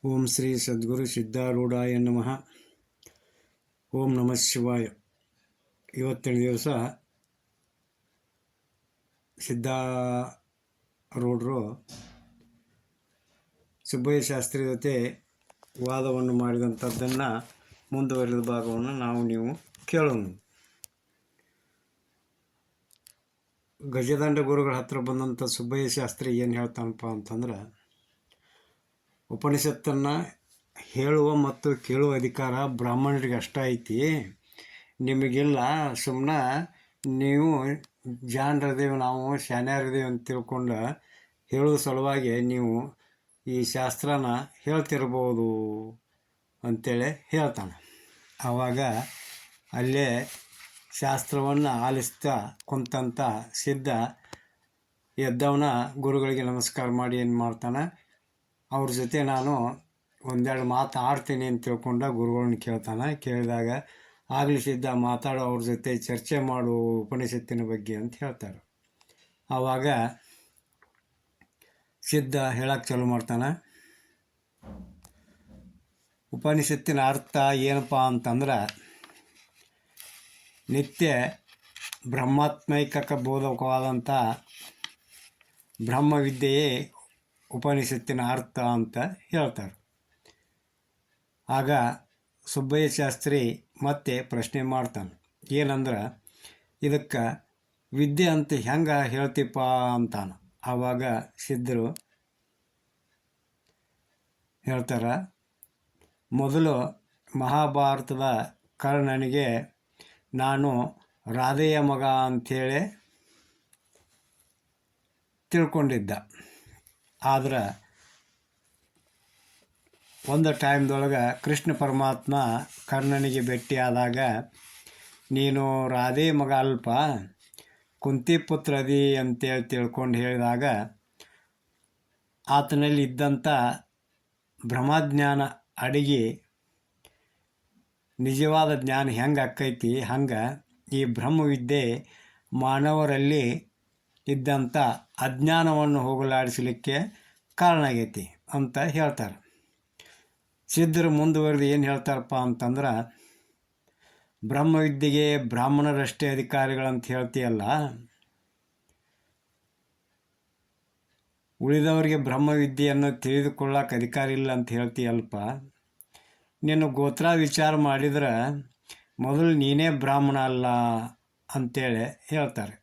ಓಂ ಶ್ರೀ ಸದ್ಗುರು ಸಿದ್ಧಾರೂಢಾಯ ನಮಃ. ಓಂ ನಮಃ ಶಿವಾಯ. ಇವತ್ತಿನ ದಿವಸ ಸಿದ್ಧಾರೂಢರು ಸುಬ್ಬಯ್ಯ ಶಾಸ್ತ್ರಿ ಜೊತೆ ವಾದವನ್ನು ಮಾಡಿದಂಥದ್ದನ್ನು ಮುಂದುವರಿದ ಭಾಗವನ್ನು ನೀವು ಕೇಳೋಣ. ಗಜದಂಡ ಗುರುಗಳ ಹತ್ರ ಬಂದಂಥ ಸುಬ್ಬಯ್ಯ ಶಾಸ್ತ್ರಿ ಏನು ಹೇಳ್ತಾನಪ್ಪ ಅಂತಂದ್ರೆ, ಉಪನಿಷತ್ತನ್ನು ಹೇಳುವ ಮತ್ತು ಕೇಳುವ ಅಧಿಕಾರ ಬ್ರಾಹ್ಮಣರಿಗೆ ಅಷ್ಟ ಐತಿ, ನಿಮಗಿಲ್ಲ. ಸುಮ್ಮನೆ ನೀವು ಜಾಣರದೇವು, ನಾವು ಶಾನ್ಯಾರದೇವು ಅಂತ ತಿಳ್ಕೊಂಡು ಹೇಳೋ ಸಲುವಾಗಿ ನೀವು ಈ ಶಾಸ್ತ್ರನ ಹೇಳ್ತಿರ್ಬೋದು ಅಂಥೇಳಿ ಹೇಳ್ತಾನೆ. ಆವಾಗ ಅಲ್ಲೇ ಶಾಸ್ತ್ರವನ್ನು ಆಲಿಸ್ತಾ ಕುಂತಂಥ ಸಿದ್ಧ ಎದ್ದವನ ಗುರುಗಳಿಗೆ ನಮಸ್ಕಾರ ಮಾಡಿ ಏನು ಮಾಡ್ತಾನೆ, ಅವ್ರ ಜೊತೆ ನಾನು ಒಂದೆರಡು ಮಾತು ಆಡ್ತೀನಿ ಅಂತ ತಿಳ್ಕೊಂಡ ಗುರುಗಳನ್ನ ಕೇಳ್ತಾನೆ. ಕೇಳಿದಾಗ ಆಗಲಿ ಸಿದ್ಧ ಮಾತಾಡೋ, ಅವ್ರ ಜೊತೆ ಚರ್ಚೆ ಮಾಡು ಉಪನಿಷತ್ತಿನ ಬಗ್ಗೆ ಅಂತ ಹೇಳ್ತಾರೆ. ಆವಾಗ ಸಿದ್ಧ ಹೇಳಕ್ಕೆ ಚಾಲು ಮಾಡ್ತಾನೆ. ಉಪನಿಷತ್ತಿನ ಅರ್ಥ ಏನಪ್ಪ ಅಂತಂದ್ರೆ, ನಿತ್ಯ ಬ್ರಹ್ಮಾತ್ಮೈಕ ಬೋಧಕವಾದಂಥ ಬ್ರಹ್ಮವಿದ್ಯೆಯೇ ಉಪನಿಷತ್ತಿನ ಅರ್ಥ ಅಂತ ಹೇಳ್ತಾರೆ. ಆಗ ಸುಬ್ಬಯ್ಯ ಶಾಸ್ತ್ರಿ ಮತ್ತೆ ಪ್ರಶ್ನೆ ಮಾಡ್ತಾನೆ, ಏನಂದ್ರೆ ಇದಕ್ಕೆ ವಿದ್ಯೆ ಅಂತ ಹೆಂಗೆ ಹೇಳ್ತೀಪ್ಪ ಅಂತಾನೆ. ಆವಾಗ ಸಿದ್ಧರು ಹೇಳ್ತಾರೆ, ಮೊದಲು ಮಹಾಭಾರತದ ಕರ್ಣನಿಗೆ ನಾನು ರಾಧೆಯ ಮಗ ಅಂಥೇಳಿ ತಿಳ್ಕೊಂಡಿದ್ದ. ಆದ್ರೆ ಒಂದು ಟೈಮ್ದೊಳಗೆ ಕೃಷ್ಣ ಪರಮಾತ್ಮ ಕರ್ಣನಿಗೆ ಭೇಟಿಯಾದಾಗ, ನೀನು ರಾಧೆ ಮಗ ಅಲ್ಪ, ಕುಂತಿ ಪುತ್ರ ಅದಿ ಅಂತೇಳಿ ತಿಳ್ಕೊಂಡು ಹೇಳಿದಾಗ, ಆತನಲ್ಲಿ ಇದ್ದಂಥ ಬ್ರಹ್ಮಜ್ಞಾನ ಅಡಗಿ ನಿಜವಾದ ಜ್ಞಾನ ಹೆಂಗೆ ಆಕ್ಕೈತಿ, ಹಂಗೆ ಈ ಬ್ರಹ್ಮವಿದ್ಯೆ ಮಾನವರಲ್ಲಿ ಇದ್ದಂಥ ಅಜ್ಞಾನವನ್ನು ಹೋಗಲಾಡಿಸಲಿಕ್ಕೆ ಕಾರಣ ಆಗೈತಿ ಅಂತ ಹೇಳ್ತಾರೆ. ಸಿದ್ಧರು ಮುಂದುವರೆದು ಏನು ಹೇಳ್ತಾರಪ್ಪ ಅಂತಂದ್ರೆ, ಬ್ರಹ್ಮವಿದ್ಯೆಗೆ ಬ್ರಾಹ್ಮಣರಷ್ಟೇ ಅಧಿಕಾರಿಗಳಂತ ಹೇಳ್ತೀಯಲ್ಲ, ಉಳಿದವರಿಗೆ ಬ್ರಹ್ಮವಿದ್ಯೆಯನ್ನು ತಿಳಿದುಕೊಳ್ಳಕ್ಕೆ ಅಧಿಕಾರ ಇಲ್ಲ ಅಂತ ಹೇಳ್ತೀಯಲ್ಪ. ನೀನು ಗೋತ್ರ ವಿಚಾರ ಮಾಡಿದ್ರೆ ಮೊದಲು ನೀನೇ ಬ್ರಾಹ್ಮಣ ಅಲ್ಲ ಅಂತೇಳಿ ಹೇಳ್ತಾರೆ.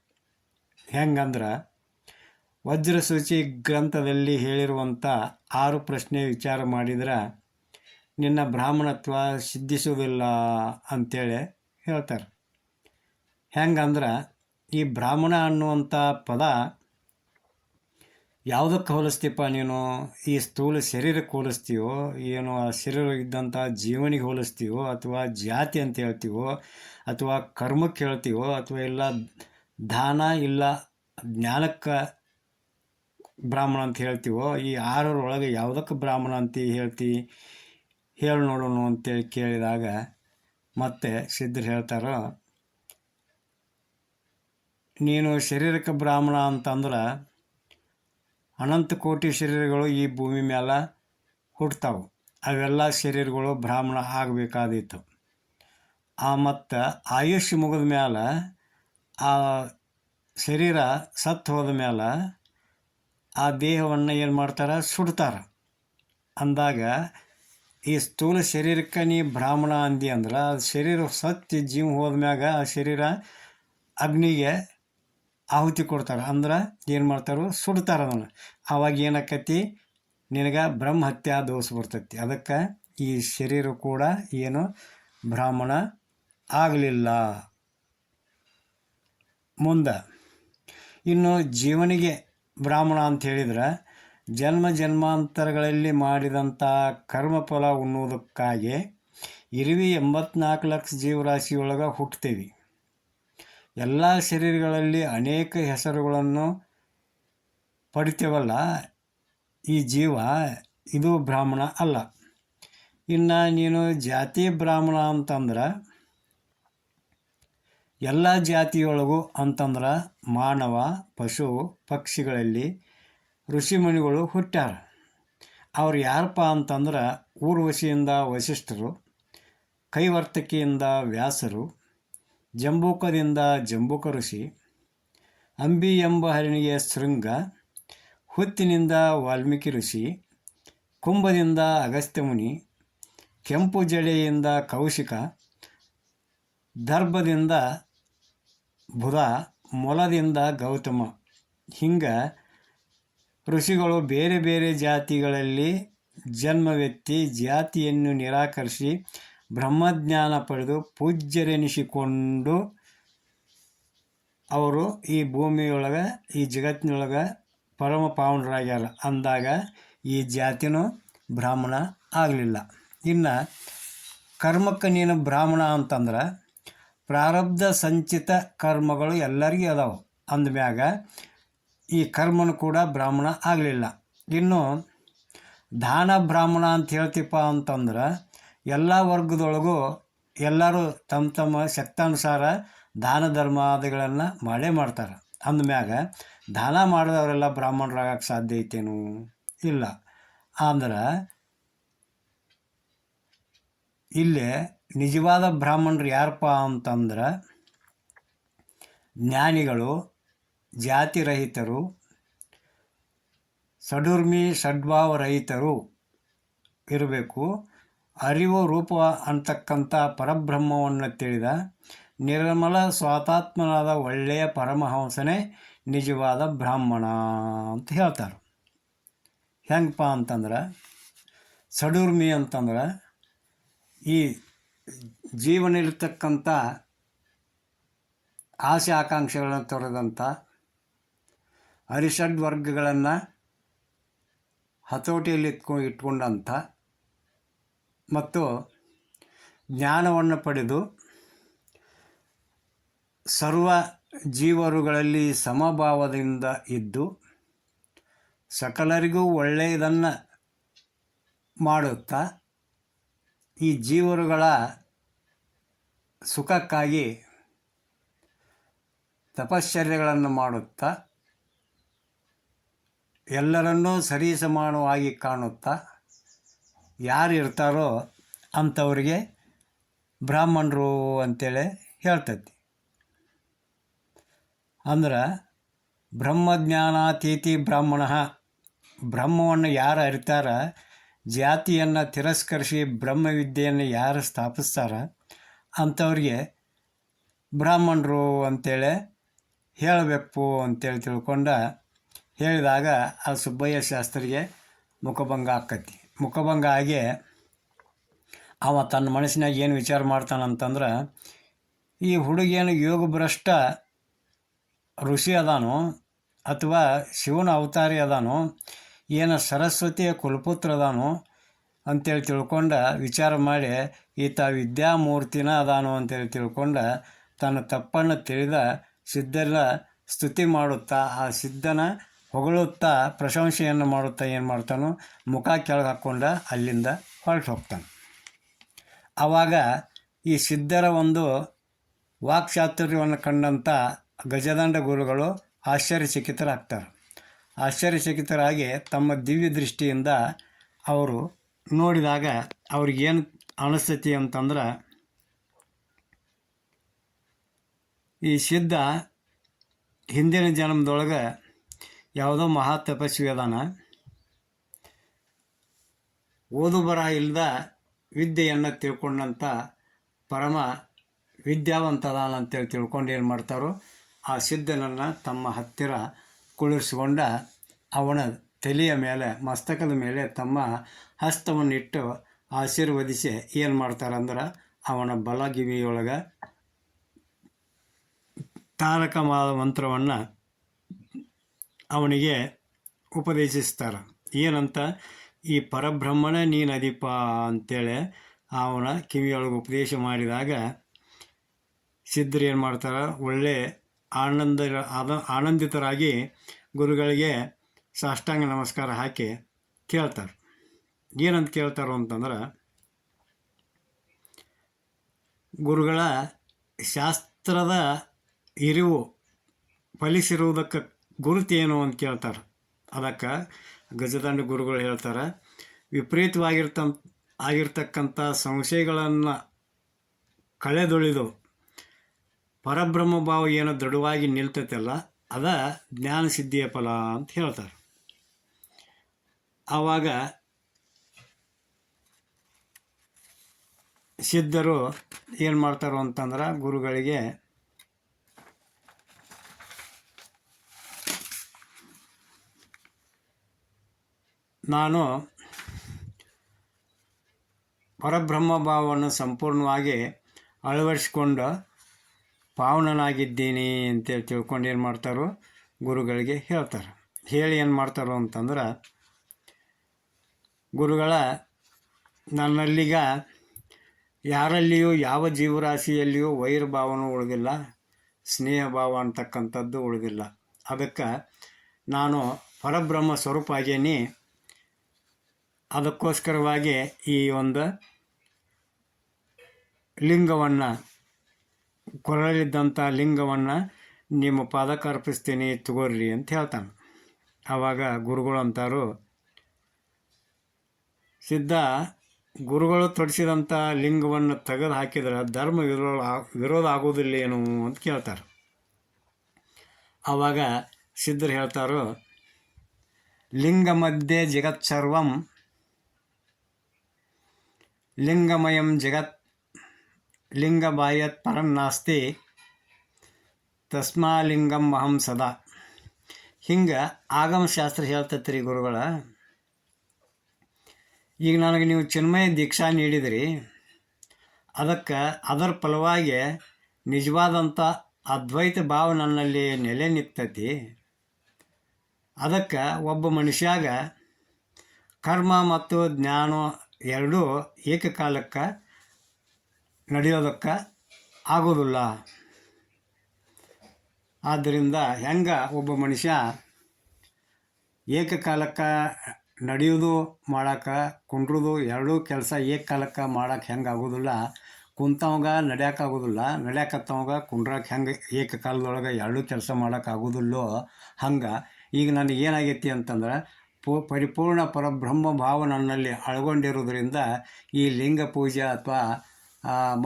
ಹೆಂಗಂದ್ರೆ, ವಜ್ರಸೂಚಿ ಗ್ರಂಥದಲ್ಲಿ ಹೇಳಿರುವಂಥ 6 ಪ್ರಶ್ನೆ ವಿಚಾರ ಮಾಡಿದ್ರೆ ನಿನ್ನ ಬ್ರಾಹ್ಮಣತ್ವ ಸಿದ್ಧಿಸುವುದಿಲ್ಲ ಅಂಥೇಳಿ ಹೇಳ್ತಾರೆ. ಹೆಂಗಂದ್ರೆ, ಈ ಬ್ರಾಹ್ಮಣ ಅನ್ನುವಂಥ ಪದ ಯಾವುದಕ್ಕೆ ಹೋಲಿಸ್ತೀಪ್ಪ ನೀನು? ಈ ಸ್ಥೂಲ ಶರೀರಕ್ಕೆ ಹೋಲಿಸ್ತೀವೋ, ಏನು ಆ ಶರೀರ ಇದ್ದಂಥ ಜೀವನಿಗೆ ಹೋಲಿಸ್ತೀವೋ, ಅಥವಾ ಜಾತಿ ಅಂತ ಹೇಳ್ತೀವೋ, ಅಥವಾ ಕರ್ಮಕ್ಕೆ ಹೇಳ್ತೀವೋ, ಅಥವಾ ಇಲ್ಲ ದಾನ ಇಲ್ಲ ಜ್ಞಾನಕ್ಕೆ ಬ್ರಾಹ್ಮಣ ಅಂತ ಹೇಳ್ತೀವೋ, ಈ 6ರೊಳಗೆ ಯಾವುದಕ್ಕೆ ಬ್ರಾಹ್ಮಣ ಅಂತ ಹೇಳ್ತಿ, ಹೇಳಿ ನೋಡೋಣ ಅಂತೇಳಿ ಕೇಳಿದಾಗ ಮತ್ತೆ ಸಿದ್ಧರು ಹೇಳ್ತಾರೋ, ನೀನು ಶರೀರಕ್ಕೆ ಬ್ರಾಹ್ಮಣ ಅಂತಂದ್ರೆ ಅನಂತ ಕೋಟಿ ಶರೀರಗಳು ಈ ಭೂಮಿ ಮೇಲೆ ಹುಡ್ತಾವೆ. ಅವೆಲ್ಲ ಶರೀರಗಳು ಬ್ರಾಹ್ಮಣ ಆಗಬೇಕಾದಿತ್ತು. ಮತ್ತು ಆಯುಷ್ಯ ಮುಗಿದ ಮೇಲೆ ಆ ಶರೀರ ಸತ್ತು ಹೋದ ಮೇಲೆ ಆ ದೇಹವನ್ನು ಏನು ಮಾಡ್ತಾರೆ, ಸುಡ್ತಾರೆ. ಅಂದಾಗ ಈ ಸ್ಥೂಲ ಶರೀರಕ್ಕೆ ನೀ ಬ್ರಾಹ್ಮಣ ಅಂದಿ ಅಂದ್ರೆ, ಆ ಶರೀರ ಸತ್ಯ ಜೀವ ಹೋದ್ಮ್ಯಾಗ ಆ ಶರೀರ ಅಗ್ನಿಗೆ ಆಹುತಿ ಕೊಡ್ತಾರೆ. ಅಂದ್ರೆ ಏನು ಮಾಡ್ತಾರೋ, ಸುಡ್ತಾರೆ ಅದನ್ನು. ಆವಾಗ ಏನಾಕತಿ, ನಿನಗೆ ಬ್ರಹ್ಮಹತ್ಯಾ ದೋಷ ಬರ್ತೈತಿ. ಅದಕ್ಕೆ ಈ ಶರೀರ ಕೂಡ ಏನು ಬ್ರಾಹ್ಮಣ ಆಗಲಿಲ್ಲ. ಮುಂದೆ ಇನ್ನು ಜೀವನಿಗೆ ಬ್ರಾಹ್ಮಣ ಅಂತ ಹೇಳಿದ್ರೆ, ಜನ್ಮ ಜನ್ಮಾಂತರಗಳಲ್ಲಿ ಮಾಡಿದಂಥ ಕರ್ಮಫಲ ಉಣ್ಣುವುದಕ್ಕಾಗಿ 84 ಲಕ್ಷ ಜೀವರಾಶಿಯೊಳಗೆ ಹುಟ್ಟುತ್ತೇವೆ. ಎಲ್ಲ ಶರೀರಗಳಲ್ಲಿ ಅನೇಕ ಹೆಸರುಗಳನ್ನು ಪಡಿತೇವಲ್ಲ, ಈ ಜೀವ ಇದು ಬ್ರಾಹ್ಮಣ ಅಲ್ಲ. ಇನ್ನು ನೀನು ಜಾತಿ ಬ್ರಾಹ್ಮಣ ಅಂತಂದ್ರೆ, ಎಲ್ಲ ಜಾತಿಯೊಳಗೂ ಅಂತಂದ್ರೆ ಮಾನವ, ಪಶು, ಪಕ್ಷಿಗಳಲ್ಲಿ ಋಷಿಮುನಿಗಳು ಹುಟ್ಟ್ಯಾರ. ಅವ್ರು ಯಾರಪ್ಪ ಅಂತಂದ್ರೆ ಊರ್ವಶಿಯಿಂದ ವಸಿಷ್ಠರು, ಕೈವರ್ತಕಿಯಿಂದ ವ್ಯಾಸರು, ಜಂಬೂಕದಿಂದ ಜಂಬೂಕ ಋಷಿ, ಅಂಬಿ ಎಂಬ ಹರಿಣಿಗೆ ಶೃಂಗ, ಹುತ್ತಿನಿಂದ ವಾಲ್ಮೀಕಿ ಋಷಿ, ಕುಂಭದಿಂದ ಅಗಸ್ತ್ಯ ಮುನಿ, ಕೆಂಪು ಜಡೆಯಿಂದ ಕೌಶಿಕ, ದರ್ಭದಿಂದ ಬುಧ, ಮೊಲದಿಂದ ಗೌತಮ. ಹಿಂಗೆ ಋಷಿಗಳು ಬೇರೆ ಬೇರೆ ಜಾತಿಗಳಲ್ಲಿ ಜನ್ಮವೆತ್ತಿ ಜಾತಿಯನ್ನು ನಿರಾಕರಿಸಿ ಬ್ರಹ್ಮಜ್ಞಾನ ಪಡೆದು ಪೂಜ್ಯರೆನಿಸಿಕೊಂಡು ಅವರು ಈ ಭೂಮಿಯೊಳಗೆ ಈ ಜಗತ್ತಿನೊಳಗೆ ಪರಮ ಪಾವನರಾಗ್ಯಾರ ಅಂದಾಗ ಈ ಜಾತಿನೂ ಬ್ರಾಹ್ಮಣ ಆಗಲಿಲ್ಲ. ಇನ್ನು ಕರ್ಮಕ್ಕೆ ನೀನು ಬ್ರಾಹ್ಮಣ ಅಂತಂದ್ರೆ ಪ್ರಾರಬ್ಧ ಸಂಚಿತ ಕರ್ಮಗಳು ಎಲ್ಲರಿಗೂ ಅದಾವೆ ಅಂದಮ್ಯಾಗ ಈ ಕರ್ಮನು ಕೂಡ ಬ್ರಾಹ್ಮಣ ಆಗಲಿಲ್ಲ. ಇನ್ನು ದಾನ ಬ್ರಾಹ್ಮಣ ಅಂತ ಹೇಳ್ತೀಪ್ಪ ಅಂತಂದ್ರೆ ಎಲ್ಲ ವರ್ಗದೊಳಗೂ ಎಲ್ಲರೂ ತಮ್ಮ ತಮ್ಮ ಶಕ್ತಾನುಸಾರ ದಾನ ಧರ್ಮಾದಿಗಳನ್ನು ಮಾಡೇ ಮಾಡ್ತಾರೆ. ಅಂದಮ್ಯಾಗ ದಾನ ಮಾಡಿದವರೆಲ್ಲ ಬ್ರಾಹ್ಮಣರಾಗಕ್ಕೆ ಸಾಧ್ಯ ಐತೇನು? ಇಲ್ಲ. ಅಂದ್ರೆ ಇಲ್ಲಿ ನಿಜವಾದ ಬ್ರಾಹ್ಮಣರು ಯಾರಪ್ಪ ಅಂತಂದ್ರೆ ಜ್ಞಾನಿಗಳು, ಜಾತಿರಹಿತರು, ಸಡುರ್ಮಿ ಸದ್ಭಾವ ರಹಿತರು ಇರಬೇಕು. ಅರಿವು ರೂಪ ಅಂತಕ್ಕಂಥ ಪರಬ್ರಹ್ಮವನ್ನು ತಿಳಿದ ನಿರ್ಮಲ ಸ್ವಾತಾತ್ಮನಾದ ಒಳ್ಳೆಯ ಪರಮಹಂಸನೇ ನಿಜವಾದ ಬ್ರಾಹ್ಮಣ ಅಂತ ಹೇಳ್ತಾರೆ. ಹೆಂಗಪ್ಪ ಅಂತಂದ್ರೆ ಸಡುರ್ಮಿ ಅಂತಂದ್ರೆ ಈ ಜೀವನಲ್ಲಿರ್ತಕ್ಕಂಥ ಆಸೆ ಆಕಾಂಕ್ಷೆಗಳನ್ನು ತೊರೆದಂಥ ಅರಿಷಡ್ ವರ್ಗಗಳನ್ನು ಹತೋಟಿಯಲ್ಲಿ ಇಟ್ಕೊಂಡಂಥ ಮತ್ತು ಜ್ಞಾನವನ್ನು ಪಡೆದು ಸರ್ವ ಜೀವರುಗಳಲ್ಲಿ ಸಮಭಾವದಿಂದ ಇದ್ದು ಸಕಲರಿಗೂ ಒಳ್ಳೆಯದನ್ನು ಮಾಡುತ್ತಾ ಈ ಜೀವರುಗಳ ಸುಖಕ್ಕಾಗಿ ತಪಶ್ಚರ್ಯಗಳನ್ನು ಮಾಡುತ್ತಾ ಎಲ್ಲರನ್ನೂ ಸರಿಸಮಾನವಾಗಿ ಕಾಣುತ್ತಾ ಯಾರು ಇರ್ತಾರೋ ಅಂಥವ್ರಿಗೆ ಬ್ರಾಹ್ಮಣರು ಅಂತೇಳಿ ಹೇಳ್ತೈತಿ. ಅಂದ್ರೆ ಬ್ರಹ್ಮಜ್ಞಾನಾತೀತಿ ಬ್ರಾಹ್ಮಣ, ಬ್ರಹ್ಮವನ್ನು ಯಾರು ಅರಿತಾರ, ಜಾತಿಯನ್ನು ತಿರಸ್ಕರಿಸಿ ಬ್ರಹ್ಮವಿದ್ಯೆಯನ್ನು ಯಾರು ಸ್ಥಾಪಿಸ್ತಾರ ಅಂಥವ್ರಿಗೆ ಬ್ರಾಹ್ಮಣರು ಅಂತೇಳಿ ಹೇಳಬೇಕು ಅಂತೇಳಿ ತಿಳ್ಕೊಂಡು ಹೇಳಿದಾಗ ಆ ಸುಬ್ಬಯ್ಯ ಶಾಸ್ತ್ರಿಗೆ ಮುಖಭಂಗ ಆಕ್ಕತಿ. ಮುಖಭಂಗ ಆಗಿ ಅವ ತನ್ನ ಮನಸ್ಸಿನಾಗ ಏನು ವಿಚಾರ ಮಾಡ್ತಾನಂತಂದ್ರೆ ಈ ಹುಡುಗೇನು ಯೋಗಭ್ರಷ್ಟ ಋಷಿ ಅದಾನೋ ಅಥವಾ ಶಿವನ ಅವತಾರಿ ಅದಾನೋ ಏನು ಸರಸ್ವತಿಯ ಕುಲಪುತ್ರ ಅದಾನೋ ಅಂತೇಳಿ ತಿಳ್ಕೊಂಡು ವಿಚಾರ ಮಾಡಿ ಈತ ವಿದ್ಯಾಮೂರ್ತಿನ ಅದಾನೋ ಅಂತೇಳಿ ತಿಳ್ಕೊಂಡು ತನ್ನ ತಪ್ಪನ್ನು ತಿಳಿದ ಸಿದ್ಧರ ಸ್ತುತಿ ಮಾಡುತ್ತಾ ಆ ಸಿದ್ಧನ ಹೊಗಳುತ್ತಾ ಪ್ರಶಂಸೆಯನ್ನು ಮಾಡುತ್ತಾ ಏನು ಮಾಡ್ತಾನೋ ಮುಖ ಕೆಳಗೆ ಹಾಕ್ಕೊಂಡು ಅಲ್ಲಿಂದ ಹೊರಟು ಹೋಗ್ತಾನೆ. ಆವಾಗ ಈ ಸಿದ್ಧರ ಒಂದು ವಾಕ್ಚಾತುರ್ಯವನ್ನು ಕಂಡಂಥ ಗಜದಂಡ ಗುರುಗಳು ಆಶ್ಚರ್ಯಚಕಿತರಾಗ್ತಾರೆ. ಆಶ್ಚರ್ಯಚಕಿತರಾಗಿ ತಮ್ಮ ದಿವ್ಯ ದೃಷ್ಟಿಯಿಂದ ಅವರು ನೋಡಿದಾಗ ಅವ್ರಿಗೇನು ಅನಿಸ್ತೈತಿ ಅಂತಂದ್ರೆ ಈ ಸಿದ್ಧ ಹಿಂದಿನ ಜನ್ಮದೊಳಗೆ ಯಾವುದೋ ಮಹಾ ತಪಸ್ವಿ ಅದಾನ, ಓದು ಬರಹ ಇಲ್ಲದ ವಿದ್ಯೆಯನ್ನು ತಿಳ್ಕೊಂಡಂಥ ಪರಮ ವಿದ್ಯಾವಂತ ಅದಾನ ಅಂತೇಳಿ ತಿಳ್ಕೊಂಡು ಏನು ಮಾಡ್ತಾರೋ ಆ ಸಿದ್ಧನನ್ನು ತಮ್ಮ ಹತ್ತಿರ ಕುಳಿರಿಸ್ಕೊಂಡ ಅವನ ತಲೆಯ ಮೇಲೆ ಮಸ್ತಕದ ಮೇಲೆ ತಮ್ಮ ಹಸ್ತವನ್ನಿಟ್ಟು ಆಶೀರ್ವದಿಸಿ ಏನು ಮಾಡ್ತಾರಂದ್ರೆ ಅವನ ಬಲಗಿವಿಯೊಳಗೆ ತಾರಕ ಮಂತ್ರವನ್ನು ಅವನಿಗೆ ಉಪದೇಶಿಸ್ತಾರೆ. ಏನಂತ, ಈ ಪರಬ್ರಹ್ಮಣ ನೀನು ಅದಿಪ ಅಂತೇಳಿ ಅವನ ಕಿವಿಯೊಳಗೆ ಉಪದೇಶ ಮಾಡಿದಾಗ ಸಿದ್ಧರು ಏನು ಮಾಡ್ತಾರೆ, ಒಳ್ಳೆ ಆನಂದಿತರಾಗಿ ಗುರುಗಳಿಗೆ ಸಾಷ್ಟಾಂಗ ನಮಸ್ಕಾರ ಹಾಕಿ ಕೇಳ್ತಾರೆ. ಏನಂತ ಕೇಳ್ತಾರೋ ಅಂತಂದ್ರೆ ಗುರುಗಳ ಶಾಸ್ತ್ರದ ಇರಿವು ಫಲಿಸಿರುವುದಕ್ಕೆ ಗುರುತೇನು ಅಂತ ಕೇಳ್ತಾರೆ. ಅದಕ್ಕೆ ಗಜದಂಡ ಗುರುಗಳು ಹೇಳ್ತಾರೆ, ಆಗಿರ್ತಕ್ಕಂಥ ಸಂಶಯಗಳನ್ನು ಕಳೆದೊಳಿದು ಪರಬ್ರಹ್ಮ ಭಾವ ಏನು ದೃಢವಾಗಿ ನಿಲ್ತೈತಲ್ಲ ಅದ ಜ್ಞಾನ ಸಿದ್ಧಿಯ ಫಲ ಅಂತ ಹೇಳ್ತಾರೆ. ಆವಾಗ ಸಿದ್ಧರು ಏನು ಮಾಡ್ತಾರೋ ಅಂತಂದ್ರೆ ಗುರುಗಳಿಗೆ ನಾನು ಪರಬ್ರಹ್ಮ ಭಾವವನ್ನು ಸಂಪೂರ್ಣವಾಗಿ ಅಳವಡಿಸ್ಕೊಂಡು ಪಾವನನಾಗಿದ್ದೀನಿ ಅಂತೇಳಿ ತಿಳ್ಕೊಂಡು ಏನು ಮಾಡ್ತಾರೋ ಗುರುಗಳಿಗೆ ಹೇಳ್ತಾರೆ. ಹೇಳಿ ಏನು ಮಾಡ್ತಾರೋ ಅಂತಂದ್ರೆ, ಗುರುಗಳ ನನ್ನಲ್ಲೀಗ ಯಾರಲ್ಲಿಯೂ ಯಾವ ಜೀವರಾಶಿಯಲ್ಲಿಯೂ ವೈರಭಾವನೂ ಉಳಿದಿಲ್ಲ, ಸ್ನೇಹ ಭಾವ ಅಂತಕ್ಕಂಥದ್ದು ಉಳಿದಿಲ್ಲ. ಅದಕ್ಕೆ ನಾನು ಪರಬ್ರಹ್ಮ ಸ್ವರೂಪ ಆಗೇನಿ. ಅದಕ್ಕೋಸ್ಕರವಾಗಿ ಈ ಒಂದು ಲಿಂಗವನ್ನು, ಕೊರಳಿದ್ದಂಥ ಲಿಂಗವನ್ನು ನಿಮ್ಮ ಪಾದಕ್ಕೆ ಅರ್ಪಿಸ್ತೀನಿ ತಗೋರಿ ಅಂತ ಹೇಳ್ತಾನೆ. ಆವಾಗ ಗುರುಗಳು ಅಂತಾರು, ಸಿದ್ಧ ಗುರುಗಳು ತೊಡಿಸಿದಂಥ ಲಿಂಗವನ್ನು ತೆಗೆದು ಹಾಕಿದ್ರೆ ಧರ್ಮ ವಿರೋಧ ಆಗೋದಿಲ್ಲೇನು ಅಂತ ಕೇಳ್ತಾರೆ. ಆವಾಗ ಸಿದ್ಧರು ಹೇಳ್ತಾರೋ, ಲಿಂಗ ಮಧ್ಯೆ ಜಗತ್ಸರ್ವಂ ಲಿಂಗಮಯಂ ಜಗತ್ ಲಿಂಗಬಾಹ್ಯತ್ ಪರಂ ನಾಸ್ತಿ ತಸ್ಮಾಲಿಂಗಂ ಅಹಂ ಸದಾ. ಹಿಂಗೆ ಆಗಮಶಾಸ್ತ್ರ ಹೇಳ್ತೈತ್ರಿ ಗುರುಗಳ. ಈಗ ನನಗೆ ನೀವು ಚಿನ್ಮಯ ದೀಕ್ಷಾ ನೀಡಿದಿರಿ, ಅದಕ್ಕೆ ಅದರ ಫಲವಾಗಿ ನಿಜವಾದಂಥ ಅದ್ವೈತ ಭಾವ ನನ್ನಲ್ಲಿ ನೆಲೆ ನಿಂತೈತಿ. ಅದಕ್ಕೆ ಒಬ್ಬ ಮನುಷ್ಯಾಗ ಕರ್ಮ ಮತ್ತು ಜ್ಞಾನ ಎರಡೂ ಏಕಕಾಲಕ್ಕೆ ನಡೆಯೋದಕ್ಕೆ ಆಗೋದಿಲ್ಲ. ಆದ್ದರಿಂದ ಹೆಂಗೆ ಒಬ್ಬ ಮನುಷ್ಯ ಏಕಕಾಲಕ್ಕೆ ನಡೆಯೋದು ಮಾಡೋಕೆ, ಕುಂಡ್ರೋದು ಎರಡೂ ಕೆಲಸ ಏಕಕಾಲಕ್ಕೆ ಮಾಡೋಕೆ ಹೆಂಗೆ ಆಗೋದಿಲ್ಲ, ಕುಂತವಾಗ ನಡೆಯೋಕ್ಕಾಗೋದಿಲ್ಲ, ನಡೆಯಕತ್ತವಾಗ ಕುಂಡ್ರಕ್ಕೆ ಹೆಂಗೆ ಏಕಕಾಲದೊಳಗೆ ಎರಡೂ ಕೆಲಸ ಮಾಡೋಕ್ಕಾಗೋದಿಲ್ಲೋ ಹಂಗೆ ಈಗ ನನಗೆ ಏನಾಗೈತಿ ಅಂತಂದ್ರೆ ಪರಿಪೂರ್ಣ ಪರಬ್ರಹ್ಮ ಭಾವ ನನ್ನಲ್ಲಿ ಅಳಗೊಂಡಿರೋದ್ರಿಂದ ಈ ಲಿಂಗ ಪೂಜೆ ಅಥವಾ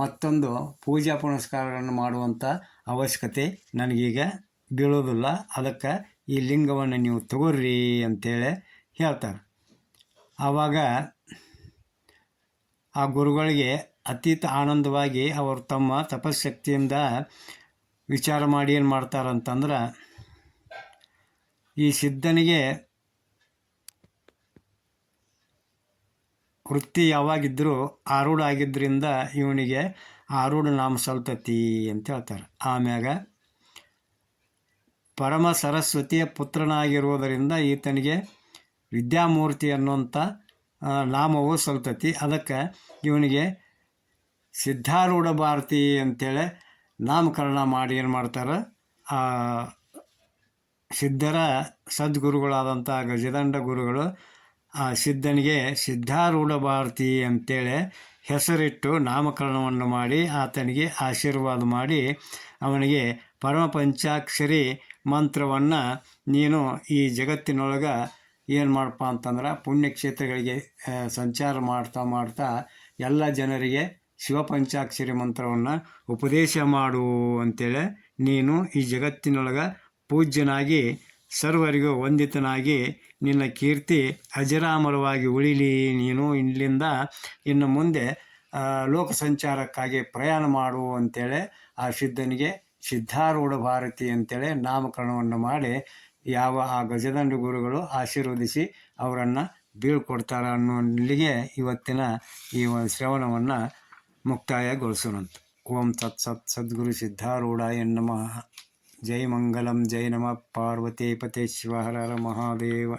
ಮತ್ತೊಂದು ಪೂಜಾ ಪುನಸ್ಕಾರಗಳನ್ನು ಮಾಡುವಂಥ ಅವಶ್ಯಕತೆ ನನಗೀಗ ಬೀಳೋದಿಲ್ಲ. ಅದಕ್ಕೆ ಈ ಲಿಂಗವನ್ನು ನೀವು ತಗೋರಿ ಅಂತೇಳಿ ಹೇಳ್ತಾರೆ. ಆವಾಗ ಆ ಗುರುಗಳಿಗೆ ಅತೀತ ಆನಂದವಾಗಿ ಅವರು ತಮ್ಮ ತಪಶಕ್ತಿಯಿಂದ ವಿಚಾರ ಮಾಡಿ ಏನು ಮಾಡ್ತಾರಂತಂದ್ರೆ, ಈ ಸಿದ್ಧನಿಗೆ ವೃತ್ತಿ ಯಾವಾಗಿದ್ದರೂ ಆರೂಢ ಆಗಿದ್ದರಿಂದ ಇವನಿಗೆ ಆರೂಢ ನಾಮ ಸಲ್ತತಿ ಅಂತ ಹೇಳ್ತಾರೆ. ಆಮ್ಯಾಗ ಪರಮ ಸರಸ್ವತಿಯ ಪುತ್ರನಾಗಿರುವುದರಿಂದ ಈತನಿಗೆ ವಿದ್ಯಾಮೂರ್ತಿ ಅನ್ನುವಂಥ ನಾಮವು ಸಲ್ತತಿ. ಅದಕ್ಕೆ ಇವನಿಗೆ ಸಿದ್ಧಾರೂಢ ಭಾರತಿ ಅಂತೇಳಿ ನಾಮಕರಣ ಮಾಡಿ ಏನು ಮಾಡ್ತಾರೆ, ಸಿದ್ಧರ ಸದ್ಗುರುಗಳಾದಂಥ ಗಜದಂಡ ಗುರುಗಳು ಆ ಸಿದ್ಧನಿಗೆ ಸಿದ್ಧಾರೂಢ ಭಾರತಿ ಅಂತೇಳಿ ಹೆಸರಿಟ್ಟು ನಾಮಕರಣವನ್ನು ಮಾಡಿ ಆತನಿಗೆ ಆಶೀರ್ವಾದ ಮಾಡಿ ಅವನಿಗೆ ಪರಮ ಪಂಚಾಕ್ಷರಿ ಮಂತ್ರವನ್ನು ನೀನು ಈ ಜಗತ್ತಿನೊಳಗೆ ಏನು ಮಾಡಪ್ಪ ಅಂತಂದ್ರೆ ಪುಣ್ಯಕ್ಷೇತ್ರಗಳಿಗೆ ಸಂಚಾರ ಮಾಡ್ತಾ ಎಲ್ಲ ಜನರಿಗೆ ಶಿವಪಂಚಾಕ್ಷರಿ ಮಂತ್ರವನ್ನು ಉಪದೇಶ ಮಾಡು ಅಂತೇಳಿ ನೀನು ಈ ಜಗತ್ತಿನೊಳಗೆ ಪೂಜ್ಯನಾಗಿ ಸರ್ವರಿಗೂ ವಂದಿತನಾಗಿ ನಿನ್ನ ಕೀರ್ತಿ ಅಜರಾಮರವಾಗಿ ಉಳಿಲಿ. ನೀನು ಇಲ್ಲಿಂದ ಇನ್ನು ಮುಂದೆ ಲೋಕ ಸಂಚಾರಕ್ಕಾಗಿ ಪ್ರಯಾಣ ಮಾಡು ಅಂತೇಳಿ ಆ ಸಿದ್ಧನಿಗೆ ಸಿದ್ಧಾರೂಢ ಭಾರತಿ ಅಂತೇಳಿ ನಾಮಕರಣವನ್ನು ಮಾಡಿ ಆ ಗಜದಂಡ ಗುರುಗಳು ಆಶೀರ್ವದಿಸಿ ಅವರನ್ನು ಬೀಳ್ಕೊಡ್ತಾರೆ ಅನ್ನೋಲ್ಲಿಗೆ ಇವತ್ತಿನ ಈ ಒಂದು ಶ್ರವಣವನ್ನು ಮುಕ್ತಾಯಗೊಳಿಸೋಣಂತ. ಓಂ ತತ್ಸತ್ ಸದ್ಗುರು ಸಿದ್ಧಾರೂಢಾಯ ನಮಃ. ಜೈ ಮಂಗಲಂ. ಜೈ ನಮಃ ಪಾರ್ವತೀಪತೆ ಶಿವ ಹರ ಹರ ಮಹಾದೇವ.